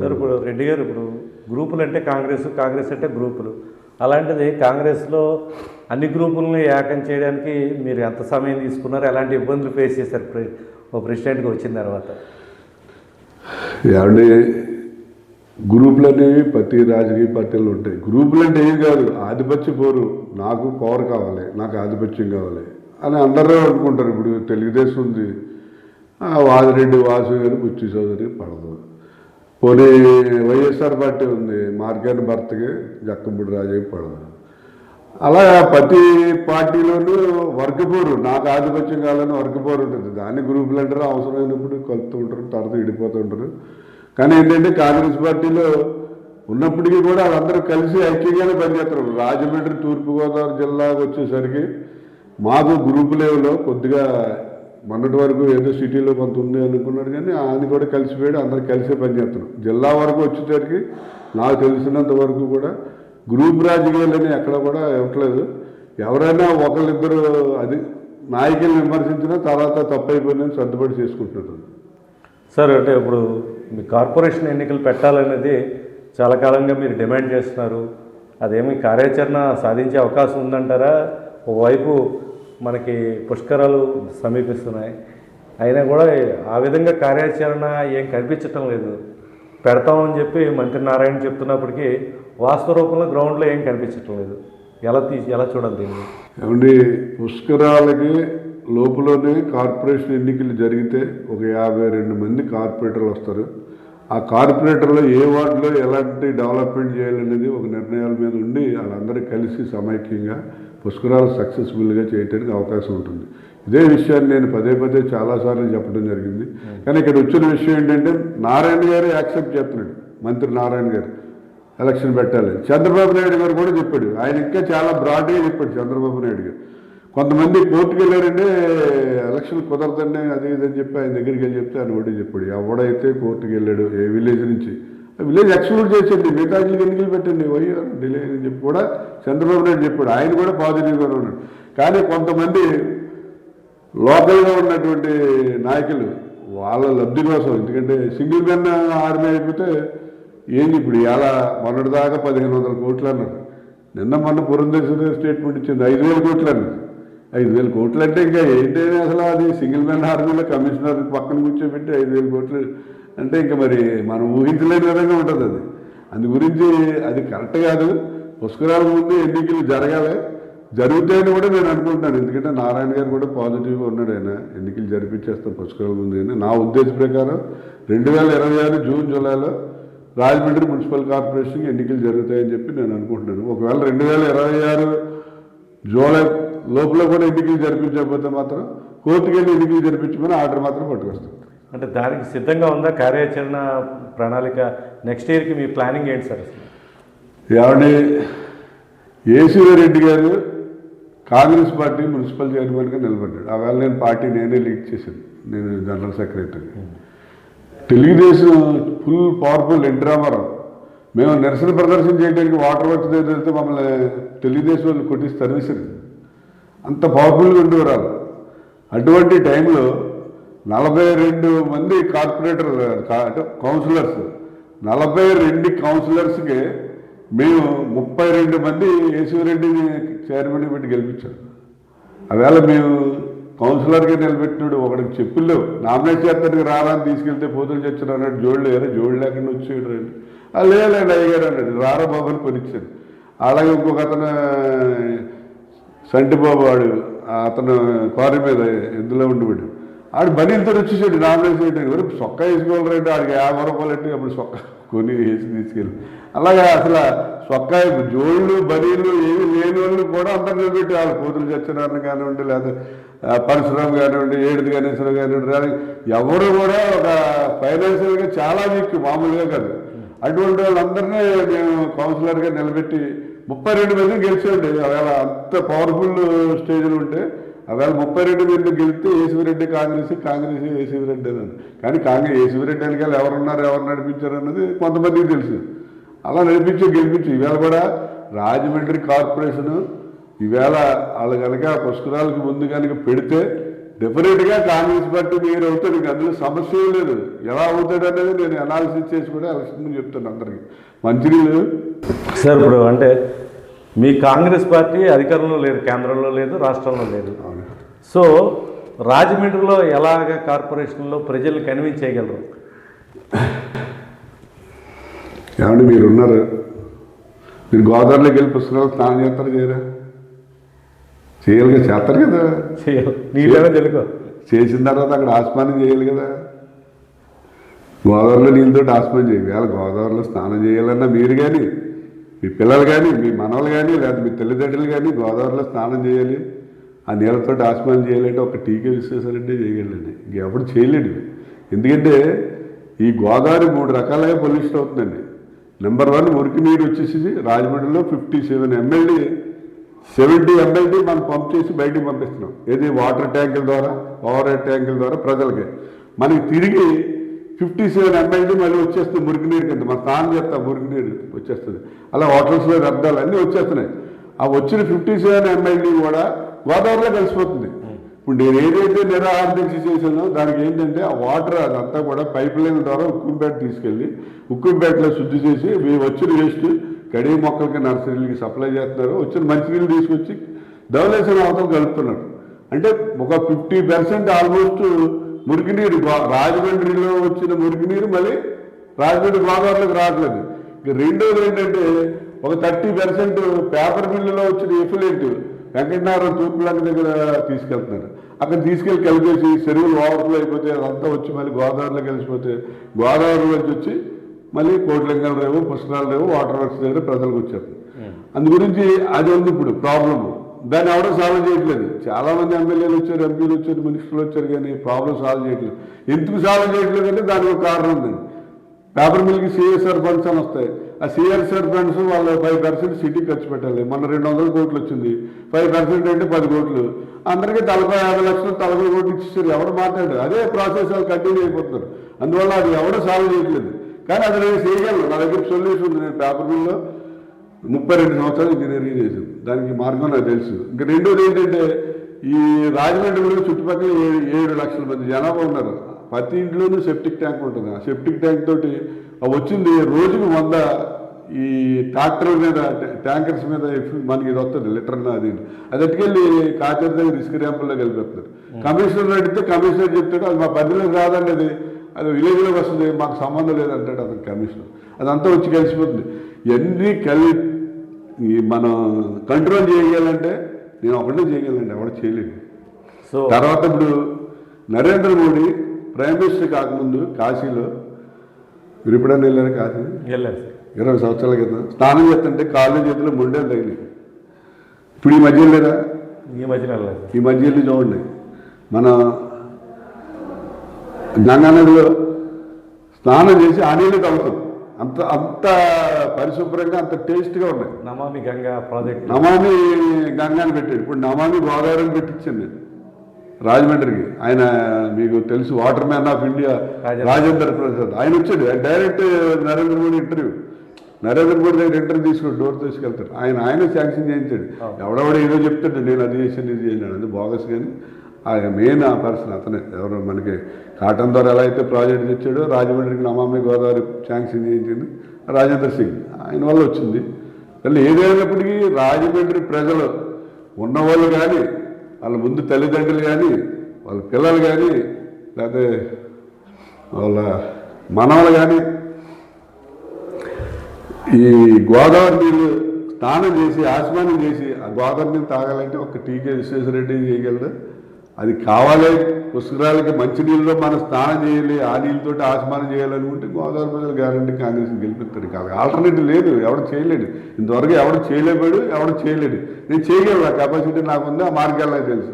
Sir ఇప్పుడు రెడ్డి గారు ఇప్పుడు గ్రూపులు అంటే కాంగ్రెస్ అంటే గ్రూపులు అలాంటిది కాంగ్రెస్లో అన్ని గ్రూపులను ఏకం చేయడానికి మీరు ఎంత సమయం తీసుకున్నారు ఎలాంటి ఇబ్బందులు ఫేస్ చేశారు ఓ ప్రెసిడెంట్గా వచ్చిన తర్వాత? ఏమంటే గ్రూపులు అనేవి ప్రతి రాజకీయ పార్టీలు ఉంటాయి. గ్రూపులు అంటే ఏం కాదు, ఆధిపత్య పోరు, నాకు పవర్ కావాలి, నాకు ఆధిపత్యం కావాలి అని అందరూ అనుకుంటారు. ఇప్పుడు తెలుగుదేశం ఉంది, వాదిరెడ్డి వాసు గారు బుచ్చి చౌదరి పడదు. పోనీ వైఎస్ఆర్ పార్టీ ఉంది, మార్గాని భర్తకి జక్కంపూడి రాజయ్య పడదు. అలా ప్రతి పార్టీలోనూ వర్గపోరు, నాకు ఆధిపత్యం కావాలని వర్గపోరు ఉంటుంది. దాన్ని గ్రూపులు అంటారు, అవసరమైనప్పుడు కలుపుతూ ఉంటారు, తర్వాత విడిపోతూ ఉంటారు. కానీ ఏంటంటే కాంగ్రెస్ పార్టీలో ఉన్నప్పటికీ కూడా వాళ్ళందరూ కలిసి ఐక్యంగానే పనిచేస్తారు. రాజమండ్రి తూర్పుగోదావరి జిల్లాకు వచ్చేసరికి మాకు గ్రూపు లెవెల్లో కొద్దిగా మొన్నటి వరకు ఏదో సిటీలో కొంత ఉంది అనుకున్నాడు, కానీ ఆయన కూడా కలిసిపోయాడు, అందరూ కలిసే పనిచేస్తారు. జిల్లా వరకు వచ్చేసరికి నాకు తెలిసినంత వరకు కూడా గ్రూప్ రాజకీయాలని ఎక్కడ కూడా ఇవ్వట్లేదు. ఎవరైనా ఒకళ్ళిద్దరు అది నాయకులను విమర్శించినా తర్వాత తప్పైపోయిందని సర్దుబాటు చేసుకుంటున్నారు. సార్ అంటే ఇప్పుడు మీ కార్పొరేషన్ ఎన్నికలు పెట్టాలనేది చాలా కాలంగా మీరు డిమాండ్ చేస్తున్నారు. అదేమి కార్యాచరణ సాధించే అవకాశం ఉందంటారా? ఒకవైపు మనకి పుష్కరాలు సమీపిస్తున్నాయి, అయినా కూడా ఆ విధంగా కార్యాచరణ ఏం కనిపించటం లేదు. పెడతామని చెప్పి మంత్రి నారాయణ చెప్తున్నప్పటికీ వాస్తవ రూపంలో గ్రౌండ్లో ఏం కనిపించటం లేదు. ఎలా చూడాలి దీన్ని? ఏమండి, పుష్కరాలకి లోపలనే కార్పొరేషన్ ఎన్నికలు జరిగితే ఒక 52 మంది కార్పొరేటర్లు వస్తారు. ఆ కార్పొరేటర్లో ఏ వార్డులో ఎలాంటి డెవలప్మెంట్ చేయాలనేది ఒక నిర్ణయాల మీద ఉండి వాళ్ళందరూ కలిసి సమైక్యంగా పుష్కరాలు సక్సెస్ఫుల్గా చేయడానికి అవకాశం ఉంటుంది. ఇదే విషయాన్ని నేను పదే పదే చాలాసార్లు చెప్పడం జరిగింది. కానీ ఇక్కడ వచ్చిన విషయం ఏంటంటే నారాయణ గారు యాక్సెప్ట్ చేస్తున్నాడు, మంత్రి నారాయణ గారు ఎలక్షన్ పెట్టాలి. చంద్రబాబు నాయుడు గారు కూడా చెప్పాడు, ఆయన ఇంకా చాలా బ్రాడ్గా చెప్పాడు చంద్రబాబు నాయుడు గారు. కొంతమంది కోర్టుకు వెళ్ళారంటే ఎలక్షన్ కుదరదండి అది ఇదని చెప్పి ఆయన దగ్గరికి వెళ్ళి చెప్తే ఆయన ఒకటి చెప్పాడు. ఎవడైతే కోర్టుకు వెళ్ళాడు ఏ విలేజ్ నుంచి విలేజ్ ఎక్స్క్లూడ్ చేసండి, మిగతా ఎన్నికలు పెట్టండి వైఆర్ డిలే అని చెప్పి కూడా చంద్రబాబు నాయుడు చెప్పాడు. ఆయన కూడా పాజిటివ్గానే ఉన్నాడు. కానీ కొంతమంది లోకల్గా ఉన్నటువంటి నాయకులు వాళ్ళ లబ్ధి కోసం, ఎందుకంటే సింగిల్ మెన్ ఆర్మీ అయిపోతే ఏంది ఇప్పుడు ఇలా మొన్నటిదాకా 1500 కోట్లు అన్నారు. మొన్న పురంధేశ్వరి స్టేట్మెంట్ ఇచ్చింది 5000 కోట్లు అన్నారు. 5000 కోట్లు అంటే ఇంకా ఏంటి అసలు? అది సింగిల్ మెన్ ఆర్మీలో కమిషనర్ పక్కన కూర్చోబెట్టి 5000 కోట్లు అంటే ఇంకా మరి మనం ఊహించలేని విధంగా ఉంటుంది అది. అందు గురించి అది కరెక్ట్ కాదు. పుష్కరాల ముందు ఎన్నికలు జరగాలి, జరుగుతాయని కూడా నేను అనుకుంటున్నాను. ఎందుకంటే నారాయణ గారు కూడా పాజిటివ్గా ఉన్నాడు, ఆయన ఎన్నికలు జరిపించేస్తాం పుష్కరాల ముందు అని. నా ఉద్దేశం ప్రకారం 2026 జూన్ జూలైలో రాజమండ్రి మున్సిపల్ కార్పొరేషన్కి ఎన్నికలు జరుగుతాయని చెప్పి నేను అనుకుంటున్నాను. ఒకవేళ 2026 జూలై లోపల కూడా ఎన్నికలు జరిపించకపోతే మాత్రం కోర్టుకు వెళ్ళి ఎన్నికలు జరిపించమని ఆర్డర్ మాత్రం పట్టుకొస్తాం. అంటే దానికి సిద్ధంగా ఉందా కార్యాచరణ ప్రణాళిక? నెక్స్ట్ ఇయర్కి మీ ప్లానింగ్ ఏంటి సార్? ఏమంటే ఏసీవీ రెడ్డి గారు కాంగ్రెస్ పార్టీ మున్సిపల్ చైర్మన్గా నిలబడ్డాడు. ఆవేళ నేను పార్టీ నేనే లీడ్ చేశాను, నేను general secretary. Telugu Desam full powerful NT Rama Rao మేము నిరసన ప్రదర్శన చేయడానికి వాటర్ వర్క్స్ దగ్గర వెళ్తే మమ్మల్ని తెలుగుదేశం వాళ్ళు కొట్టి సర్వీసులు అంత పవర్ఫుల్గా ఉండేవారు. అటువంటి టైంలో 42 మంది కార్పొరేటర్ కౌన్సిలర్స్, 42 కౌన్సిలర్స్కి మేము 32 మంది ఏసీరెడ్డిని చైర్మన్ పెట్టి గెలిపించాం. ఆవేళ మేము కౌన్సిలర్గా నిలబెట్టినాడు. ఒకడికి చెప్పుల్లో నామినేట్ చేస్తానికి రారాని తీసుకెళ్తే పోతులు చచ్చారు అన్నాడు. జోడు లేకుండా వచ్చేయడు రండి, లేదండి అయ్యారు అన్నాడు. రారా బాబు అని కొనిచ్చాడు. అలాగే ఇంకొక అతను సంటిబాబు, వాడు అతను కారు మీద ఎందులో ఉండిపోయాడు. ఆడు బనీలతో వచ్చేసాడు నామినేట్ చేయడానికి. వరకు సొక్క వేసుకోవాలంటే ఆడికి 50 రూపాయలు ఎట్టి అప్పుడు సొక్క కొని వేసి తీసుకెళ్ళి అలాగే అసలు సొక్క జోళ్ళు బనీళ్ళు ఏమి లేని వాళ్ళు కూడా అందరు నిలబెట్టి వాళ్ళు కూతురు సత్యనారాయణ కానివ్వండి, లేదా పరశురామ్ కానివ్వండి, ఏడుది గణేశ్వరం కానివ్వండి, ఎవరు కూడా ఒక ఫైనాన్షియల్గా చాలా వీక్, మామూలుగా కాదు. అటువంటి వాళ్ళందరినీ మేము కౌన్సిలర్గా నిలబెట్టి 32 మంది గెలిచేయండి. అవేళ అంత పవర్ఫుల్ స్టేజ్లు ఉంటే అవేళ 32 మంది గెలిస్తే ఏసీరెడ్డి కాంగ్రెస్ ఏసీరెడ్డి అన్నాను. కానీ ఏసీరెడ్డి వెనకాల ఎవరున్నారు, ఎవరు నడిపించారు అన్నది కొంతమందికి తెలుసు. అలా గెలిపించి ఈవేళ కూడా రాజమండ్రి కార్పొరేషను ఈవేళ వాళ్ళు కనుక పుష్కరాలకు ముందు కనుక పెడితే డెఫినెట్గా కాంగ్రెస్ పార్టీ మీరు అవుతాడు, ఇంక అందులో సమస్య ఏం లేదు. ఎలా అవుతాడు అనేది నేను అనాలిసిస్ చేసి కూడా ఎలక్షన్ ముందు చెప్తాను అందరికీ. మంచినీళ్ళు సార్ ఇప్పుడు అంటే మీ కాంగ్రెస్ పార్టీ అధికారంలో లేదు, కేంద్రంలో లేదు, రాష్ట్రంలో లేదు. సో రాజమండ్రిలో ఎలాగ కార్పొరేషన్లో ప్రజలు కన్విన్స్ చేయగలరు? ఏమంటే మీరున్నారు, మీరు గోదావరిలోకి వెళ్ళి పుస్తకాలు స్నానం చేస్తారు చేయరా? చేయాలిగా, చేస్తారు కదా. చేయాలి, నీళ్ళైనా తెలుగు. చేసిన తర్వాత అక్కడ ఆస్మానం చేయాలి కదా. గోదావరిలో నీళ్ళతో ఆస్మానం చేయాలి. వేళ గోదావరిలో స్నానం చేయాలన్నా మీరు కానీ, మీ పిల్లలు కానీ, మీ మనవలు కానీ, లేకపోతే మీ తల్లిదండ్రులు కానీ గోదావరిలో స్నానం చేయాలి, ఆ నీళ్ళతో ఆస్మానం చేయాలంటే ఒక టీకే విశ్వేశ్వరంటే చేయగలండి, ఇంకెప్పుడు చేయలేడు. ఎందుకంటే ఈ గోదావరి 3 రకాలుగా పొల్యూషన్ అవుతుందండి. నెంబర్ 1 మురికి నీరు వచ్చేసి రాజమండ్రిలో 57 MLD 70 MLD మనం పంప్ చేసి బయటికి పంపిస్తున్నాం. ఏది వాటర్ ట్యాంకుల ద్వారా, ఓవర్ హెడ్ ట్యాంకుల ద్వారా ప్రజలకి. మనకి తిరిగి 57 MLD మళ్ళీ వచ్చేస్తుంది మురికి నీరు కింద. మనం స్నానం చేస్తాం, మురికి నీరు వచ్చేస్తుంది. అలా హోటల్స్లో వ్యర్థాలు అన్నీ వచ్చేస్తున్నాయి. ఆ వచ్చిన 57 MLD కూడా గోదావరిలో కలిసిపోతుంది. ఇప్పుడు నేను ఏదైతే నిరాహార దీక్ష చేశానో దానికి ఏంటంటే ఆ వాటర్ అదంతా కూడా పైప్ లైన్ ద్వారా ఉక్కుంపేట తీసుకెళ్ళి ఉక్కుంపేటలో శుద్ధి చేసి వచ్చిన వేస్ట్ కడిగి మొక్కలకి నర్సరీలకి సప్లై చేస్తున్నారు. వచ్చిన మంచినీళ్ళు తీసుకొచ్చి ధవళేశ్వరం అవతల కలుపుతున్నారు. అంటే ఒక 50% ఆల్మోస్ట్ మురికి నీరు రాజమండ్రిలో వచ్చిన మురికి నీరు మళ్ళీ రాజమండ్రి గోదావరిలోకి రావట్లేదు. ఇక రెండోది ఏంటంటే ఒక 30% పేపర్ మిల్లులో వచ్చిన ఎఫ్లెంట్ వెంకటనారాయణ తూర్పులంక దగ్గర తీసుకెళ్తున్నారు. అక్కడ తీసుకెళ్ళి కలిపేసి చెరువులు ఓవర్ఫ్లో అయిపోతే అదంతా వచ్చి మళ్ళీ గోదావరిలో కలిసిపోతే గోదావరిలోంచి వచ్చి మళ్ళీ కోట్లింగాల రేవు, పుష్కరాల రేవు, వాటర్ వర్క్స్ దగ్గర ప్రజలకు వచ్చేస్తుంది. అందు గురించి అది ఉంది ఇప్పుడు ప్రాబ్లము. దాన్ని ఎవడో సాల్వ్ చేయట్లేదు. చాలామంది ఎమ్మెల్యేలు వచ్చారు, ఎంపీలు వచ్చారు, మినిస్టర్లు వచ్చారు, కానీ ప్రాబ్లం సాల్వ్ చేయట్లేదు. ఎందుకు సాల్వ్ చేయట్లేదు అంటే దానికి ఒక కారణం ఉందండి. పేపర్ మిల్కి CSR ఫండ్స్ అని వస్తాయి. ఆ CSR ఫండ్స్ వాళ్ళు 5% సిటీకి ఖర్చు పెట్టాలి. మొన్న 200 కోట్లు వచ్చింది. 5% అంటే 10 కోట్లు. అందరికీ 50 లక్షలు 40 కోట్లు ఇచ్చేసారు. ఎవరు మాట్లాడారు? అదే ప్రాసెస్ వాళ్ళు కంటిన్యూ అయిపోతున్నారు. అందువల్ల అది ఎవడో సాల్వ్ చేయట్లేదు. కానీ అది నేను చేయగలను. నా దగ్గర సొల్యూషన్ ఉంది. నేను పేపర్ మిల్లో 32 సంవత్సరాలు ఇంజనీరింగ్ చేశాను. దానికి మార్గం నాకు తెలుసు. ఇంకా రెండోది ఏంటంటే ఈ రాజమండ్రి చుట్టుపక్కల 7 లక్షల మంది జనాభా ఉన్నారు. ప్రతి ఇంట్లోనూ సెప్టిక్ ట్యాంక్ ఉంటుంది. ఆ సెప్టిక్ ట్యాంక్ తోటి వచ్చింది రోజుకు 100 ఈ ట్రాక్టర్ మీద ట్యాంకర్స్ మీద మనకి ఇది వస్తుంది లీటర్ అది ఎట్టుకెళ్ళి కాచేరి దగ్గర ఇసుక ర్యాంపుల్లో కలిపేస్తున్నారు. కమిషనర్ అడిగితే కమిషనర్ చెప్తాడు అది మా పరిధిలోకి రాదండి, అది విలేజ్లోకి వస్తుంది, మాకు సంబంధం లేదంటాడు అతను కమిషనర్. అదంతా వచ్చి కలిసిపోతుంది. ఇవన్నీ మనం కంట్రోల్ చేయగలంటే నేను ఒకటే చేయగలండి, ఎవరు చేయలేదు. సో తర్వాత ఇప్పుడు నరేంద్ర మోడీ ప్రైమ్ మినిస్టర్ కాకముందు కాశీలో మీరు ఎప్పుడైనా వెళ్ళారు? కాశీ వెళ్ళారు 20 సంవత్సరాల క్రితం స్నానం చేస్తుంటే కాళ్ళు చేతులు మొండేలు తగిలి. ఇప్పుడు ఈ మధ్య వెళ్ళారా? ఈ మధ్యన వెళ్ళలేదు. ఈ మధ్య వెళ్ళి చూడండి. మన గంగానదిలో స్నానం చేసి ఆ నీళ్ళు తాగుతాం. అంత పరిశుభ్రంగా అంత టేస్ట్గా ఉన్నాయి. నమామి గంగా ప్రాజెక్ట్, నమామి గంగాని పెట్టాడు. ఇప్పుడు నమామి గోదావరిని పెట్టించాను నేను రాజమండ్రికి. ఆయన మీకు తెలుసు water man of India Rajendra Prasad, ఆయన వచ్చాడు. డైరెక్ట్ నరేంద్ర మోడీ నరేంద్ర మోడీ దగ్గర ఇంటర్వ్యూ తీసుకుని డోర్ తీసుకెళ్తాడు. ఆయన శాంక్షన్ చేయించాడు. ఎవడెవడ ఏదో చెప్తాడు నేను అది చేసాను ఇది చేసినాడు, అది బోగస్. కానీ ఆయన మెయిన్ ఆ పర్సన్ అతనే. ఎవరు మనకి కాటన్ ద్వారా ఎలా అయితే ప్రాజెక్ట్ తెచ్చాడో రాజమండ్రికి నమామి గోదావరి శాంక్షన్ చేయించింది రాజేంద్ర సింగ్. ఆయన వల్ల వచ్చింది. మళ్ళీ ఏదైనప్పటికీ రాజమండ్రి ప్రజలు ఉన్నవాళ్ళు కానీ, వాళ్ళ ముందు తల్లిదండ్రులు కానీ, వాళ్ళ పిల్లలు కానీ, లేకపోతే వాళ్ళ మనవలు కానీ ఈ గోదావరి నీళ్ళు స్నానం చేసి ఆస్మానం చేసి ఆ గోదావరి నీళ్ళు తాగాలంటే ఒక టీకే విశ్వేశ్వరరెడ్డి చేయగలడు. అది కావాలి. పుష్కరాలకి మంచి నీళ్ళలో మనం స్నానం చేయాలి, ఆ నీళ్ళతో ఆస్మానం చేయాలనుకుంటే గోదావరి ప్రజలు గ్యారంటీ కాంగ్రెస్ని గెలిపిస్తారు. కాదు, ఆల్టర్నేటివ్ లేదు. ఎవడు చేయలేడు. ఇంతవరకు ఎవడు చేయలేడు. నేను చేయగలను. ఆ కెపాసిటీ నాకుంది, ఆ మార్గాలు నాకు తెలుసు.